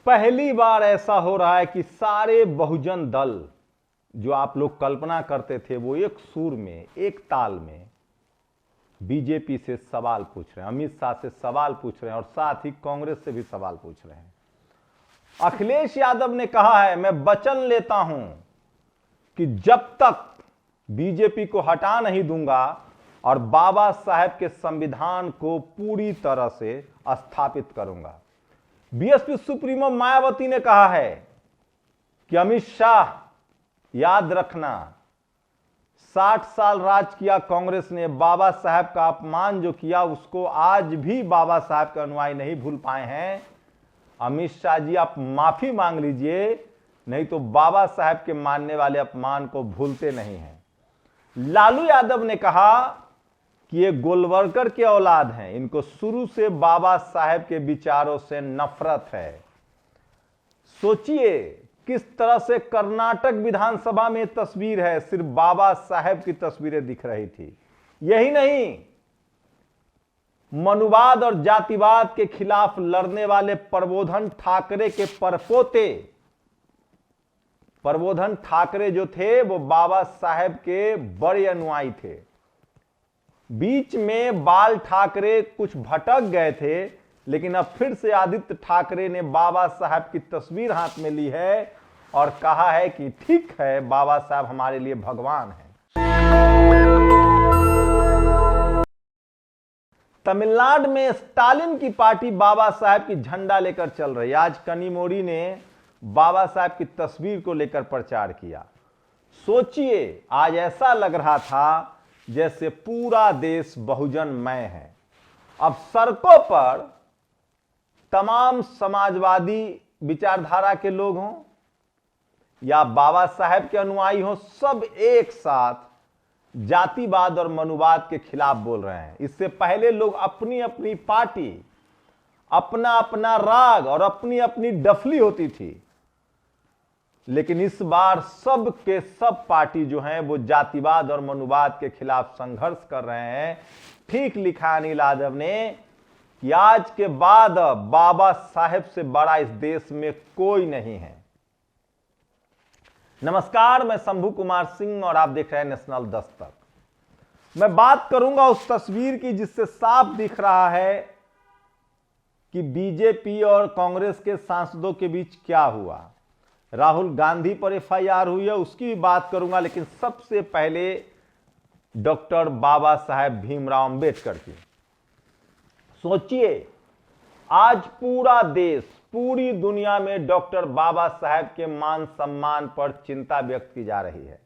पहली बार ऐसा हो रहा है कि सारे बहुजन दल जो आप लोग कल्पना करते थे वो एक सुर में, एक ताल में बीजेपी से सवाल पूछ रहे हैं, अमित शाह से सवाल पूछ रहे हैं और साथ ही कांग्रेस से भी सवाल पूछ रहे हैं। अखिलेश यादव ने कहा है, मैं वचन लेता हूं कि जब तक बीजेपी को हटा नहीं दूंगा और बाबा साहेब के संविधान को पूरी तरह से स्थापित करूंगा। बीएसपी सुप्रीमो मायावती ने कहा है कि अमित शाह याद रखना, 60 साल राज किया कांग्रेस ने, बाबा साहेब का अपमान जो किया उसको आज भी बाबा साहेब के अनुयायी नहीं भूल पाए हैं। अमित शाह जी आप माफी मांग लीजिए, नहीं तो बाबा साहेब के मानने वाले अपमान को भूलते नहीं हैं। लालू यादव ने कहा कि ये गोलवरकर के औलाद हैं, इनको शुरू से बाबा साहेब के विचारों से नफरत है। सोचिए किस तरह से कर्नाटक विधानसभा में तस्वीर है, सिर्फ बाबा साहेब की तस्वीरें दिख रही थी। यही नहीं, मनुवाद और जातिवाद के खिलाफ लड़ने वाले प्रबोधन ठाकरे के परपोते, प्रबोधन ठाकरे जो थे वो बाबा साहेब के बड़े अनुयायी थे। बीच में बाल ठाकरे कुछ भटक गए थे, लेकिन अब फिर से आदित्य ठाकरे ने बाबा साहब की तस्वीर हाथ में ली है और कहा है कि ठीक है, बाबा साहब हमारे लिए भगवान हैं। तमिलनाडु में स्टालिन की पार्टी बाबा साहब की झंडा लेकर चल रही है। आज कनिमोड़ी ने बाबा साहब की तस्वीर को लेकर प्रचार किया। सोचिए, आज ऐसा लग रहा था जैसे पूरा देश बहुजनमय है। अब सड़कों पर तमाम समाजवादी विचारधारा के लोग हों या बाबा साहेब के अनुयायी हों, सब एक साथ जातिवाद और मनुवाद के खिलाफ बोल रहे हैं। इससे पहले लोग अपनी अपनी पार्टी, अपना अपना राग और अपनी अपनी डफली होती थी, लेकिन इस बार सब के सब पार्टी जो हैं वो जातिवाद और मनुवाद के खिलाफ संघर्ष कर रहे हैं। ठीक लिखा अनिल यादव ने कि आज के बाद बाबा साहेब से बड़ा इस देश में कोई नहीं है। नमस्कार, मैं शंभू कुमार सिंह और आप देख रहे हैं नेशनल दस्तक। मैं बात करूंगा उस तस्वीर की जिससे साफ दिख रहा है कि बीजेपी और कांग्रेस के सांसदों के बीच क्या हुआ। राहुल गांधी पर एफआईआर हुई है, उसकी भी बात करूंगा, लेकिन सबसे पहले डॉक्टर बाबा साहेब भीमराव अंबेडकर की। सोचिए, आज पूरा देश, पूरी दुनिया में डॉक्टर बाबा साहेब के मान सम्मान पर चिंता व्यक्त की जा रही है।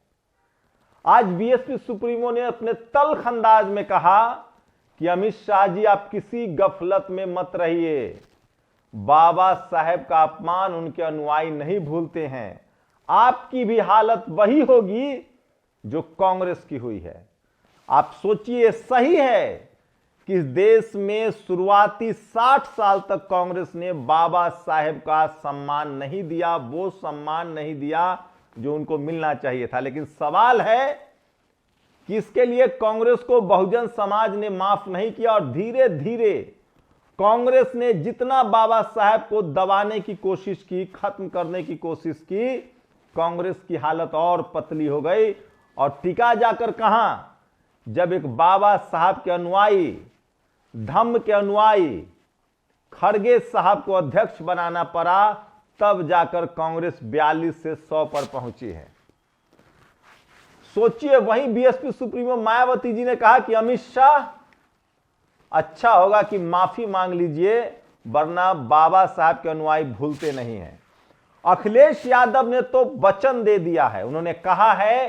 आज बीएसपी सुप्रीमो ने अपने तल्ख अंदाज में कहा कि अमित शाह जी आप किसी गफलत में मत रहिए, बाबा साहेब का अपमान उनके अनुयायी नहीं भूलते हैं। आपकी भी हालत वही होगी जो कांग्रेस की हुई है। आप सोचिए, सही है कि इस देश में शुरुआती 60 साल तक कांग्रेस ने बाबा साहेब का सम्मान नहीं दिया, वो सम्मान नहीं दिया जो उनको मिलना चाहिए था। लेकिन सवाल है कि इसके लिए कांग्रेस को बहुजन समाज ने माफ नहीं किया और धीरे धीरे कांग्रेस ने जितना बाबा साहेब को दबाने की कोशिश की, खत्म करने की कोशिश की, कांग्रेस की हालत और पतली हो गई। और टिका जाकर कहां, जब एक बाबा साहब के अनुयायी, धम्म के अनुयायी खड़गे साहब को अध्यक्ष बनाना पड़ा, तब जाकर कांग्रेस 42 से 100 पर पहुंची है। सोचिए, वहीं बीएसपी सुप्रीमो मायावती जी ने कहा कि अमित शाह अच्छा होगा कि माफी मांग लीजिए, वरना बाबा साहब के अनुयायी भूलते नहीं हैं। अखिलेश यादव ने तो वचन दे दिया है। उन्होंने कहा है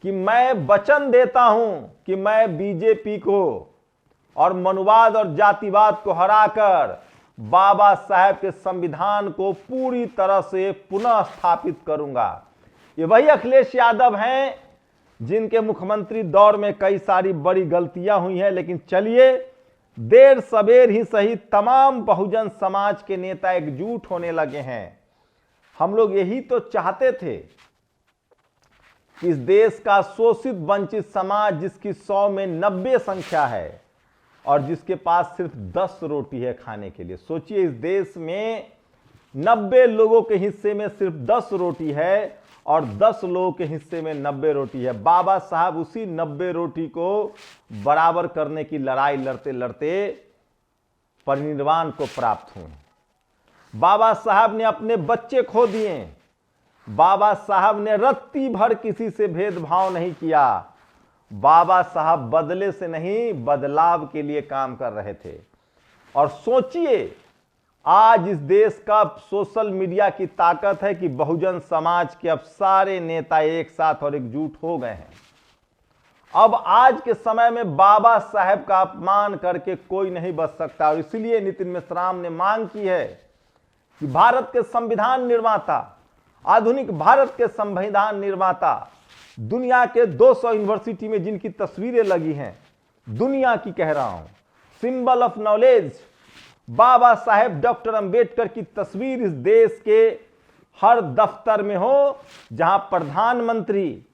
कि मैं वचन देता हूं कि मैं बीजेपी को और मनुवाद और जातिवाद को हराकर बाबा साहेब के संविधान को पूरी तरह से पुनः स्थापित करूंगा। ये वही अखिलेश यादव हैं जिनके मुख्यमंत्री दौर में कई सारी बड़ी गलतियां हुई हैं, लेकिन चलिए, देर सवेर ही सही तमाम बहुजन समाज के नेता एकजुट होने लगे हैं। हम लोग यही तो चाहते थे कि इस देश का शोषित वंचित समाज, जिसकी 100 में 90 संख्या है और जिसके पास सिर्फ 10 रोटी है खाने के लिए। सोचिए, इस देश में 90 लोगों के हिस्से में सिर्फ 10 रोटी है और 10 लोगों के हिस्से में 90 रोटी है। बाबा साहब उसी 90 रोटी को बराबर करने की लड़ाई लड़ते लड़ते परिनिर्वाण को प्राप्त हुए। बाबा साहब ने अपने बच्चे खो दिए। बाबा साहब ने रत्ती भर किसी से भेदभाव नहीं किया। बाबा साहब बदले से नहीं, बदलाव के लिए काम कर रहे थे। और सोचिए, आज इस देश का सोशल मीडिया की ताकत है कि बहुजन समाज के अब सारे नेता एक साथ और एकजुट हो गए हैं। अब आज के समय में बाबा साहब का अपमान करके कोई नहीं बच सकता। और इसलिए नितिन मिश्राम ने मांग की है कि भारत के संविधान निर्माता, आधुनिक भारत के संविधान निर्माता, दुनिया के 200 यूनिवर्सिटी में जिनकी तस्वीरें लगी हैं, दुनिया की कह रहा हूं, symbol of knowledge, Baba Saheb doctor Ambedkar की तस्वीर इस देश के हर दफ्तर में हो, जहां प्रधानमंत्री,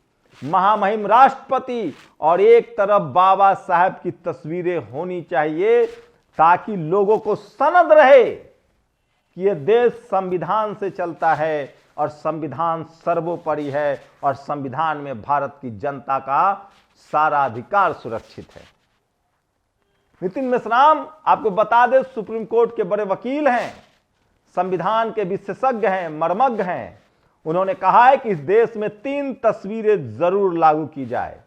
महामहिम राष्ट्रपति और एक तरफ बाबा साहेब की तस्वीरें होनी चाहिए, ताकि लोगों को सनद रहे कि यह देश संविधान से चलता है और संविधान सर्वोपरि है और संविधान में भारत की जनता का सारा अधिकार सुरक्षित है। नितिन मिश्राम आपको बता दें, सुप्रीम कोर्ट के बड़े वकील हैं, संविधान के विशेषज्ञ हैं, मर्मज्ञ हैं। उन्होंने कहा है कि इस देश में 3 तस्वीरें जरूर लागू की जाए,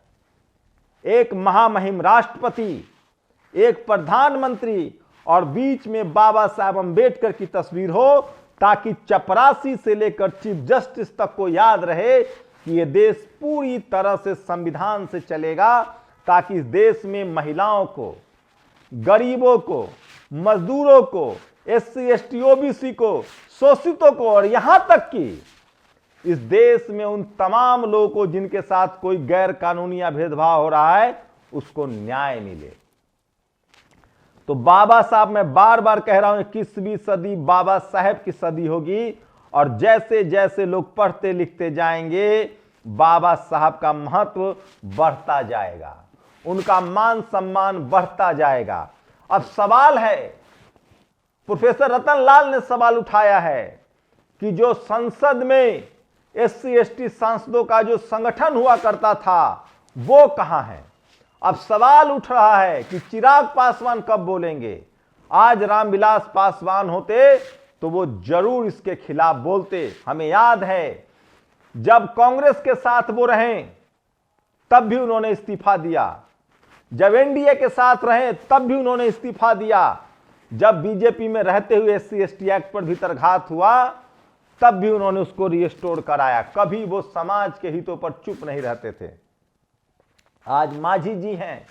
एक महामहिम राष्ट्रपति, एक प्रधानमंत्री और बीच में बाबा साहब अंबेडकर की तस्वीर हो, ताकि चपरासी से लेकर चीफ जस्टिस तक को याद रहे कि यह देश पूरी तरह से संविधान से चलेगा, ताकि इस देश में महिलाओं को, गरीबों को, मजदूरों को, एससी एसटी ओबीसी को, शोषितों को और यहां तक कि इस देश में उन तमाम लोगों को जिनके साथ कोई गैर कानूनी या भेदभाव हो रहा है, उसको न्याय मिले। तो बाबा साहब, मैं बार बार कह रहा हूं, 21वीं सदी बाबा साहब की सदी होगी। और जैसे जैसे लोग पढ़ते लिखते जाएंगे, बाबा साहब का महत्व बढ़ता जाएगा, उनका मान सम्मान बढ़ता जाएगा। अब सवाल है, प्रोफेसर रतन लाल ने सवाल उठाया है कि जो संसद में एससी एसटी सांसदों का जो संगठन हुआ करता था, वो कहां है। अब सवाल उठ रहा है कि चिराग पासवान कब बोलेंगे। आज रामविलास पासवान होते तो वो जरूर इसके खिलाफ बोलते। हमें याद है, जब कांग्रेस के साथ वो रहे तब भी उन्होंने इस्तीफा दिया, जब एनडीए के साथ रहे तब भी उन्होंने इस्तीफा दिया, जब बीजेपी में रहते हुए एससी एसटी एक्ट पर भीतरघात हुआ तब भी उन्होंने उसको रिस्टोर कराया। कभी वो समाज के हितों पर चुप नहीं रहते थे। आज मांझी जी हैं,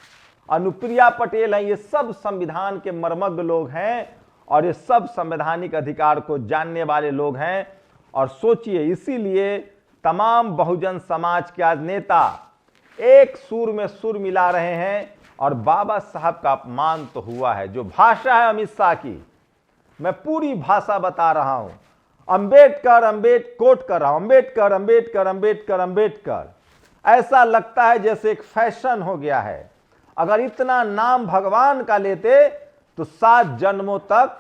अनुप्रिया पटेल हैं, ये सब संविधान के मर्मज्ञ लोग हैं और ये सब संवैधानिक अधिकार को जानने वाले लोग हैं। और सोचिए, इसीलिए तमाम बहुजन समाज के आज नेता एक सुर में सुर मिला रहे हैं। और बाबा साहब का अपमान तो हुआ है। जो भाषा है अमित शाह की, मैं पूरी भाषा बता रहा हूं, अंबेडकर अंबेडकर कोट कर रहा हूं, अंबेडकर अंबेडकर अंबेडकर अंबेडकर। ऐसा लगता है जैसे एक फैशन हो गया है। अगर इतना नाम भगवान का लेते तो 7 जन्मों तक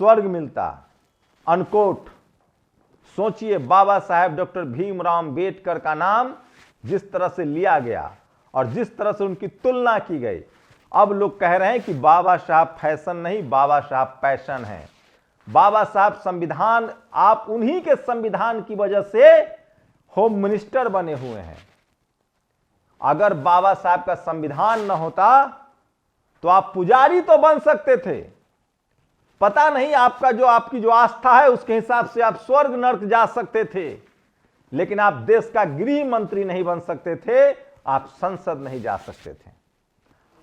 स्वर्ग मिलता, अनकोट। सोचिए, बाबा साहेब डॉक्टर भीमराव अंबेडकर का नाम जिस तरह से लिया गया और जिस तरह से उनकी तुलना की गई। अब लोग कह रहे हैं कि बाबा साहब फैशन नहीं, बाबा साहब पैशन है। बाबा साहब संविधान, आप उन्हीं के संविधान की वजह से होम मिनिस्टर बने हुए हैं। अगर बाबा साहब का संविधान न होता तो आप पुजारी तो बन सकते थे। पता नहीं आपकी जो आस्था है उसके हिसाब से आप स्वर्ग नर्क जा सकते थे, लेकिन आप देश का गृह मंत्री नहीं बन सकते थे, आप संसद नहीं जा सकते थे।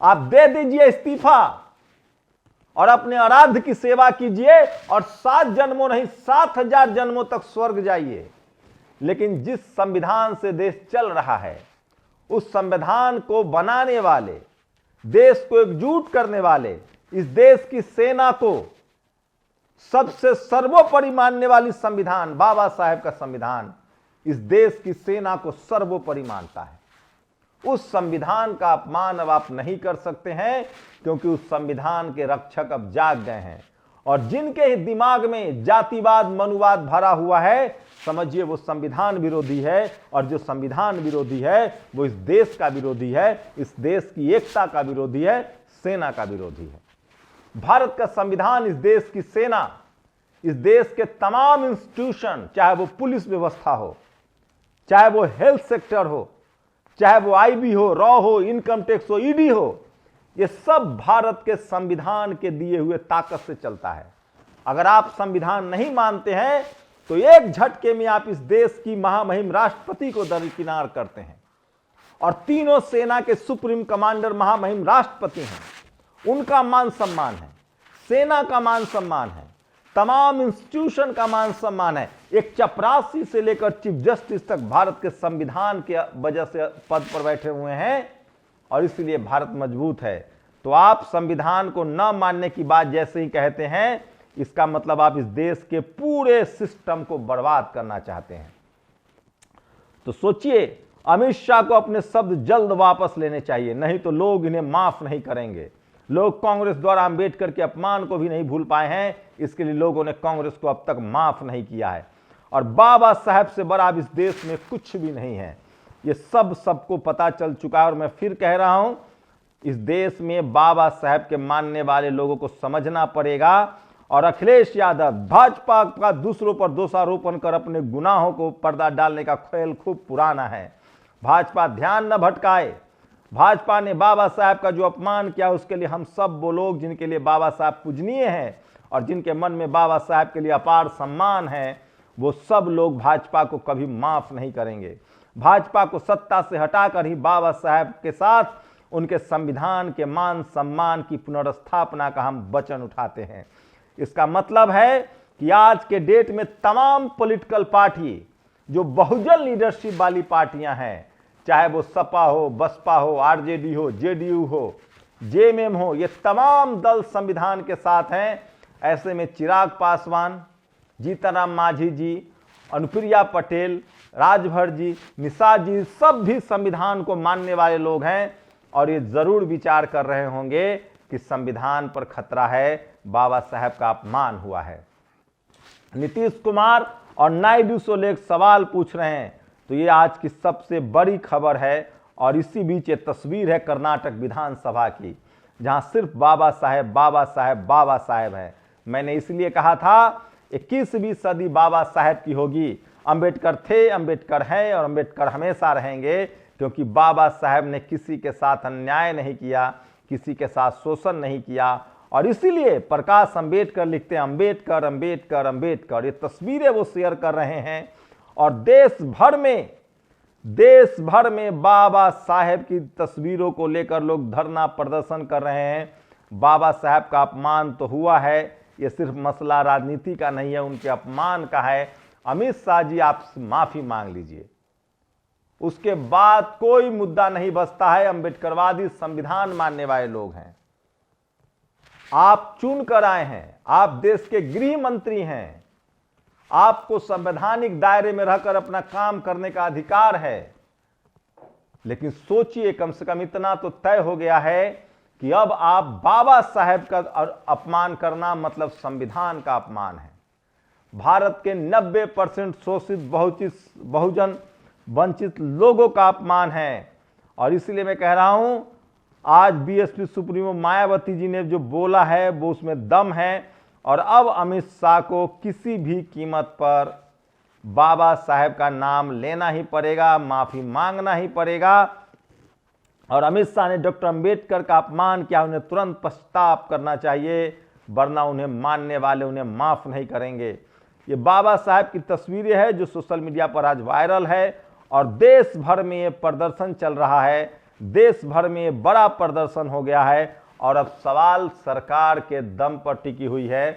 आप दे दीजिए इस्तीफा और अपने आराध्य की सेवा कीजिए और 7 जन्मों नहीं 7000 जन्मों तक स्वर्ग जाइए। लेकिन जिस संविधान से देश चल रहा है, उस संविधान को बनाने वाले, देश को एकजुट करने वाले, इस देश की सेना को सबसे सर्वोपरि मानने वाली संविधान, बाबा साहेब का संविधान इस देश की सेना को सर्वोपरि मानता है। उस संविधान का अपमान अब आप नहीं कर सकते हैं, क्योंकि उस संविधान के रक्षक अब जाग गए हैं। और जिनके दिमाग में जातिवाद मनुवाद भरा हुआ है, समझिए वो संविधान विरोधी है। और जो संविधान विरोधी है वो इस देश का विरोधी है, इस देश की एकता का विरोधी है, सेना का विरोधी है। भारत का संविधान इस देश की सेना, इस देश के तमाम इंस्टीट्यूशन, चाहे वो पुलिस व्यवस्था हो, चाहे वो हेल्थ सेक्टर हो, चाहे वो आईबी हो, रॉ हो, इनकम टैक्स हो, ईडी हो, ये सब भारत के संविधान के दिए हुए ताकत से चलता है। अगर आप संविधान नहीं मानते हैं तो एक झटके में आप इस देश की महामहिम राष्ट्रपति को दरकिनार करते हैं। और तीनों सेना के सुप्रीम कमांडर महामहिम राष्ट्रपति हैं, उनका मान सम्मान है, सेना का मान सम्मान है, तमाम इंस्टीट्यूशन का मान सम्मान है। एक चपरासी से लेकर चीफ जस्टिस तक भारत के संविधान के वजह से पद पर बैठे हुए हैं और इसलिए भारत मजबूत है। तो आप संविधान को न मानने की बात जैसे ही कहते हैं, इसका मतलब आप इस देश के पूरे सिस्टम को बर्बाद करना चाहते हैं। तो सोचिए, अमित शाह को अपने शब्द जल्द वापस लेने चाहिए, नहीं तो लोग इन्हें माफ नहीं करेंगे। लोग कांग्रेस द्वारा अंबेडकर के अपमान को भी नहीं भूल पाए हैं, इसके लिए लोगों ने कांग्रेस को अब तक माफ नहीं किया है। और बाबा साहब से बड़ा अब इस देश में कुछ भी नहीं है, ये सबको पता चल चुका है। और मैं फिर कह रहा हूं, इस देश में बाबा साहब के मानने वाले लोगों को समझना पड़ेगा। और अखिलेश यादव, भाजपा का दूसरों पर दोषारोपण कर अपने गुनाहों को पर्दा डालने का खेल खूब पुराना है। भाजपा ध्यान न भटकाए। भाजपा ने बाबा साहब का जो अपमान किया, उसके लिए हम सब वो लोग जिनके लिए बाबा साहब पूजनीय हैं और जिनके मन में बाबा साहब के लिए अपार सम्मान है, वो सब लोग भाजपा को कभी माफ नहीं करेंगे। भाजपा को सत्ता से हटाकर ही बाबा साहब के साथ उनके संविधान के मान सम्मान की पुनर्स्थापना का हम वचन उठाते हैं। इसका मतलब है कि आज के डेट में तमाम पॉलिटिकल पार्टी, जो बहुजन लीडरशिप वाली पार्टियां हैं, चाहे वो सपा हो, बसपा हो, आरजेडी हो, जेडीयू हो, जेएमएम हो, ये तमाम दल संविधान के साथ हैं। ऐसे में चिराग पासवान, जीतन राम मांझी जी, अनुप्रिया पटेल, राजभर जी, निषाद जी, सब भी संविधान को मानने वाले लोग हैं और ये जरूर विचार कर रहे होंगे कि संविधान पर खतरा है, बाबा साहब का अपमान हुआ है। नीतीश कुमार और नायडू से एक सवाल पूछ रहे हैं, तो ये आज की सबसे बड़ी खबर है। और इसी बीच ये तस्वीर है कर्नाटक विधानसभा की, जहां सिर्फ बाबा साहेब बाबा साहेब बाबा साहेब है। मैंने इसलिए कहा था 21वीं सदी बाबा साहेब की होगी। अंबेडकर थे, अंबेडकर हैं और अंबेडकर हमेशा रहेंगे, क्योंकि बाबा साहेब ने किसी के साथ अन्याय नहीं किया, किसी के साथ शोषण नहीं किया। और इसीलिए प्रकाश अंबेडकर लिखते हैं, अंबेडकर अंबेडकर अंबेडकर। ये तस्वीरें वो शेयर कर रहे हैं और देश भर में बाबा साहेब की तस्वीरों को लेकर लोग धरना प्रदर्शन कर रहे हैं। बाबा साहेब का अपमान तो हुआ है, ये सिर्फ मसला राजनीति का नहीं है, उनके अपमान का है। अमित शाह जी, आप माफी मांग लीजिए, उसके बाद कोई मुद्दा नहीं बचता है। अंबेडकरवादी संविधान मानने वाले लोग हैं, आप चुन कर आए हैं, आप देश के गृह मंत्री हैं, आपको संवैधानिक दायरे में रहकर अपना काम करने का अधिकार है। लेकिन सोचिए, कम से कम इतना तो तय हो गया है कि अब आप बाबा साहेब का अपमान करना मतलब संविधान का अपमान है। भारत के 90% शोषित बहुजन वंचित लोगों का अपमान है। और इसलिए मैं कह रहा हूं, आज बीएसपी सुप्रीमो मायावती जी ने जो बोला है वो उसमें दम है। और अब अमित शाह को किसी भी कीमत पर बाबा साहेब का नाम लेना ही पड़ेगा, माफी मांगना ही पड़ेगा। और अमित शाह ने डॉक्टर अंबेडकर का अपमान किया, उन्हें तुरंत पश्चाताप करना चाहिए, वरना उन्हें मानने वाले उन्हें माफ नहीं करेंगे। ये बाबा साहेब की तस्वीरें हैं जो सोशल मीडिया पर आज वायरल है और देश भर में ये प्रदर्शन चल रहा है, देश भर में ये बड़ा प्रदर्शन हो गया है। और अब सवाल सरकार के दम पर टिकी हुई है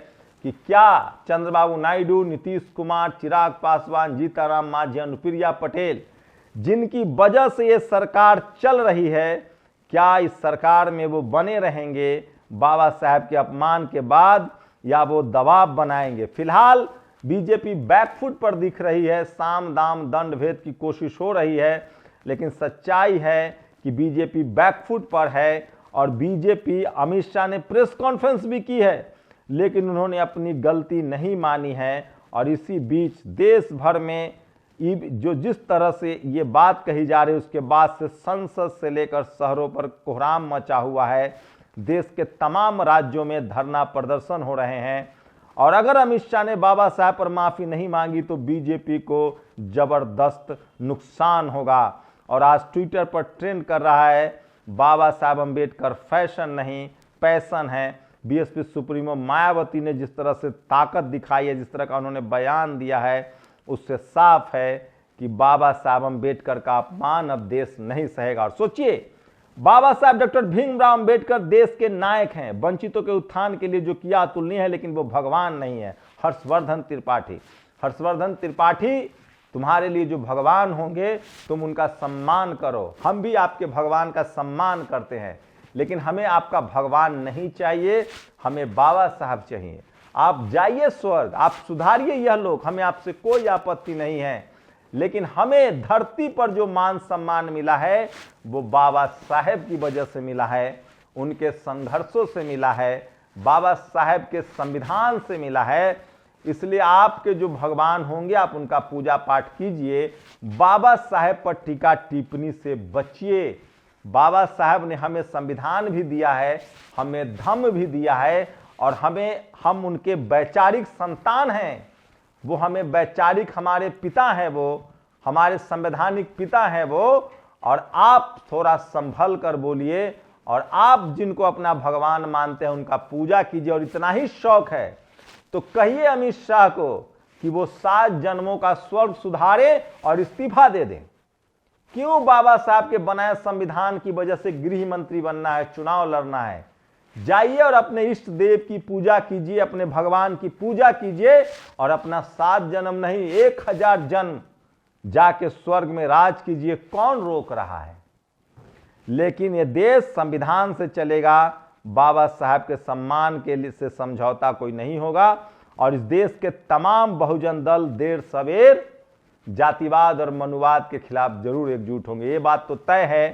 कि क्या चंद्रबाबू नायडू, नीतीश कुमार, चिराग पासवान, जीतन राम मांझी, अनुप्रिया पटेल, जिनकी वजह से ये सरकार चल रही है, क्या इस सरकार में वो बने रहेंगे बाबा साहब के अपमान के बाद, या वो दबाव बनाएंगे? फिलहाल बीजेपी बैकफुट पर दिख रही है, साम दाम दंड भेद की कोशिश हो रही है, लेकिन सच्चाई है कि बीजेपी बैकफुट पर है। और बीजेपी, अमित शाह ने प्रेस कॉन्फ्रेंस भी की है, लेकिन उन्होंने अपनी गलती नहीं मानी है। और इसी बीच देश भर में जो जिस तरह से ये बात कही जा रही है, उसके बाद से संसद से लेकर शहरों पर कोहराम मचा हुआ है। देश के तमाम राज्यों में धरना प्रदर्शन हो रहे हैं। और अगर अमित शाह ने बाबा साहब पर माफी नहीं मांगी तो बीजेपी को जबरदस्त नुकसान होगा। और आज ट्विटर पर ट्रेंड कर रहा है, बाबा साहब अंबेडकर फैशन नहीं पैशन है। बीएसपी सुप्रीमो मायावती ने जिस तरह से ताकत दिखाई है, जिस तरह का उन्होंने बयान दिया है, उससे साफ है कि बाबा साहब अंबेडकर का अपमान अब देश नहीं सहेगा। और सोचिए, बाबा साहब डॉक्टर भीमराव अंबेडकर देश के नायक हैं, वंचितों के उत्थान के लिए जो किया अतुलनीय है, लेकिन वो भगवान नहीं है। हर्षवर्धन त्रिपाठी तुम्हारे लिए जो भगवान होंगे तुम उनका सम्मान करो। हम भी आपके भगवान का सम्मान करते हैं, लेकिन हमें आपका भगवान नहीं चाहिए, हमें बाबा साहब चाहिए। आप जाइए स्वर्ग, आप सुधारिए यह लोग, हमें आपसे कोई आपत्ति नहीं है, लेकिन हमें धरती पर जो मान सम्मान मिला है वो बाबा साहेब की वजह से मिला है, उनके संघर्षों से मिला है, बाबा साहेब के संविधान से मिला है। इसलिए आपके जो भगवान होंगे आप उनका पूजा पाठ कीजिए, बाबा साहेब पर टीका टिप्पणी से बचिए। बाबा साहेब ने हमें संविधान भी दिया है, हमें धम्म भी दिया है, और हम उनके वैचारिक संतान हैं। वो हमें वैचारिक हमारे पिता हैं, वो हमारे संवैधानिक पिता हैं वो। और आप थोड़ा संभल कर बोलिए, और आप जिनको अपना भगवान मानते हैं उनका पूजा कीजिए। और इतना ही शौक है तो कहिए अमित शाह को कि वो 7 जन्मों का स्वर्ग सुधारे और इस्तीफा दे दें। क्यों बाबा साहब के बनाए संविधान की वजह से गृह मंत्री बनना है, चुनाव लड़ना है? जाइए और अपने इष्ट देव की पूजा कीजिए, अपने भगवान की पूजा कीजिए, और अपना 7 जन्म नहीं 1000 जन्म जाके स्वर्ग में राज कीजिए। कौन रोक रहा है? लेकिन ये देश संविधान से चलेगा, बाबा साहब के सम्मान के लिए से समझौता कोई नहीं होगा। और इस देश के तमाम बहुजन दल देर सवेर जातिवाद और मनुवाद के खिलाफ जरूर एकजुट होंगे। ये बात तो तय है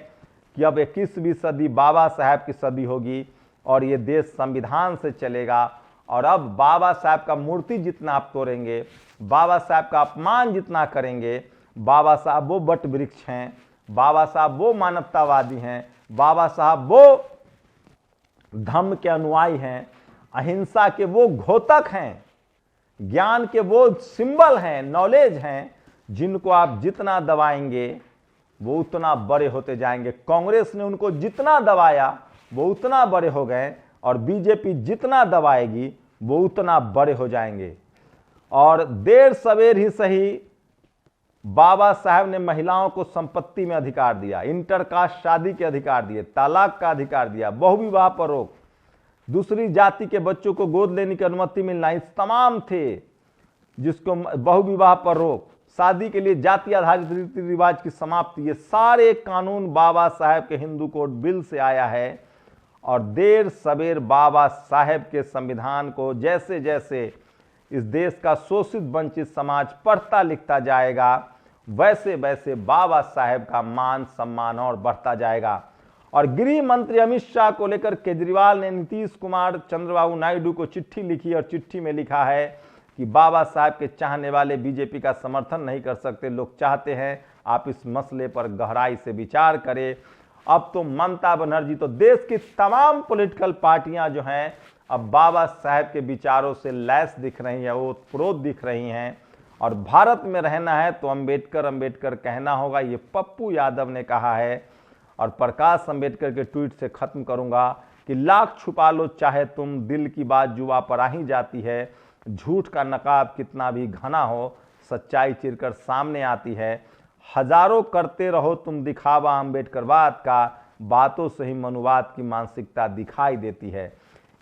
कि अब 21वीं सदी बाबा साहब की सदी होगी और ये देश संविधान से चलेगा। और अब बाबा साहब का मूर्ति जितना आप तोड़ेंगे, बाबा साहब का अपमान जितना करेंगे, बाबा साहब वो वट वृक्ष हैं, बाबा साहब वो मानवतावादी हैं, बाबा साहब वो धम्म के अनुयायी हैं, अहिंसा के वो घोतक हैं, ज्ञान के वो सिंबल हैं, नॉलेज हैं, जिनको आप जितना दबाएंगे वो उतना बड़े होते जाएंगे। कांग्रेस ने उनको जितना दबाया वो उतना बड़े हो गए, और बीजेपी जितना दबाएगी वो उतना बड़े हो जाएंगे। और देर सवेर ही सही बाबा साहब ने महिलाओं को संपत्ति में अधिकार दिया, इंटरकास्ट शादी के अधिकार दिए, तलाक का अधिकार दिया, बहुविवाह पर रोक, दूसरी जाति के बच्चों को गोद लेने की अनुमति मिलना, इस तमाम थे जिसको बहुविवाह पर रोक, शादी के लिए जाति आधारित रीति रिवाज की समाप्ति, ये सारे कानून बाबा साहेब के हिंदू कोड बिल से आया है। और देर सवेर बाबा साहेब के संविधान को जैसे जैसे इस देश का शोषित वंचित समाज पढ़ता लिखता जाएगा, वैसे वैसे बाबा साहेब का मान सम्मान और बढ़ता जाएगा। और गृह मंत्री अमित शाह को लेकर केजरीवाल ने नीतीश कुमार, चंद्रबाबू नायडू को चिट्ठी लिखी, और चिट्ठी में लिखा है कि बाबा साहब के चाहने वाले बीजेपी का समर्थन नहीं कर सकते। लोग चाहते हैं आप इस मसले पर गहराई से विचार करें। अब तो ममता बनर्जी, तो देश की तमाम पॉलिटिकल पार्टियां जो हैं अब बाबा साहब के विचारों से लैस दिख रही हैं, वो प्रोत दिख रही हैं। और भारत में रहना है तो अंबेडकर अंबेडकर कहना होगा, ये पप्पू यादव ने कहा है। और प्रकाश अंबेडकर के ट्वीट से खत्म करूंगा कि लाख छुपा लो चाहे तुम, दिल की बात जुबां पर आ ही जाती है। झूठ का नकाब कितना भी घना हो, सच्चाई चिरकर सामने आती है। हजारों करते रहो तुम दिखावा अंबेडकरवाद का, बातों से ही मनुवाद की मानसिकता दिखाई देती है।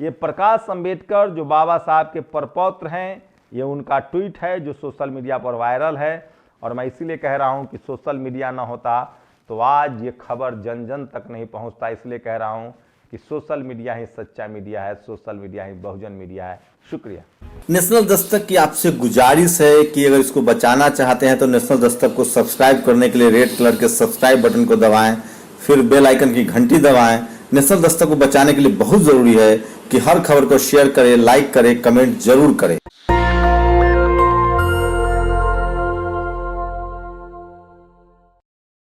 ये प्रकाश अंबेडकर जो बाबा साहब के परपौत्र हैं, ये उनका ट्वीट है जो सोशल मीडिया पर वायरल है। और मैं इसीलिए कह रहा हूं कि सोशल मीडिया ना होता तो आज ये खबर जन जन तक नहीं पहुंचता। इसलिए कह रहा हूं कि सोशल मीडिया ही सच्चा मीडिया है, सोशल मीडिया ही बहुजन मीडिया है। शुक्रिया। नेशनल दस्तक की आपसे गुजारिश है कि अगर इसको बचाना चाहते हैं तो नेशनल दस्तक को सब्सक्राइब करने के लिए रेड कलर के सब्सक्राइब बटन को दबाएं, फिर बेल आइकन की घंटी दबाएं। नेशनल दस्तक को बचाने के लिए बहुत जरूरी है कि हर खबर को शेयर करें, लाइक करें, कमेंट जरूर करें।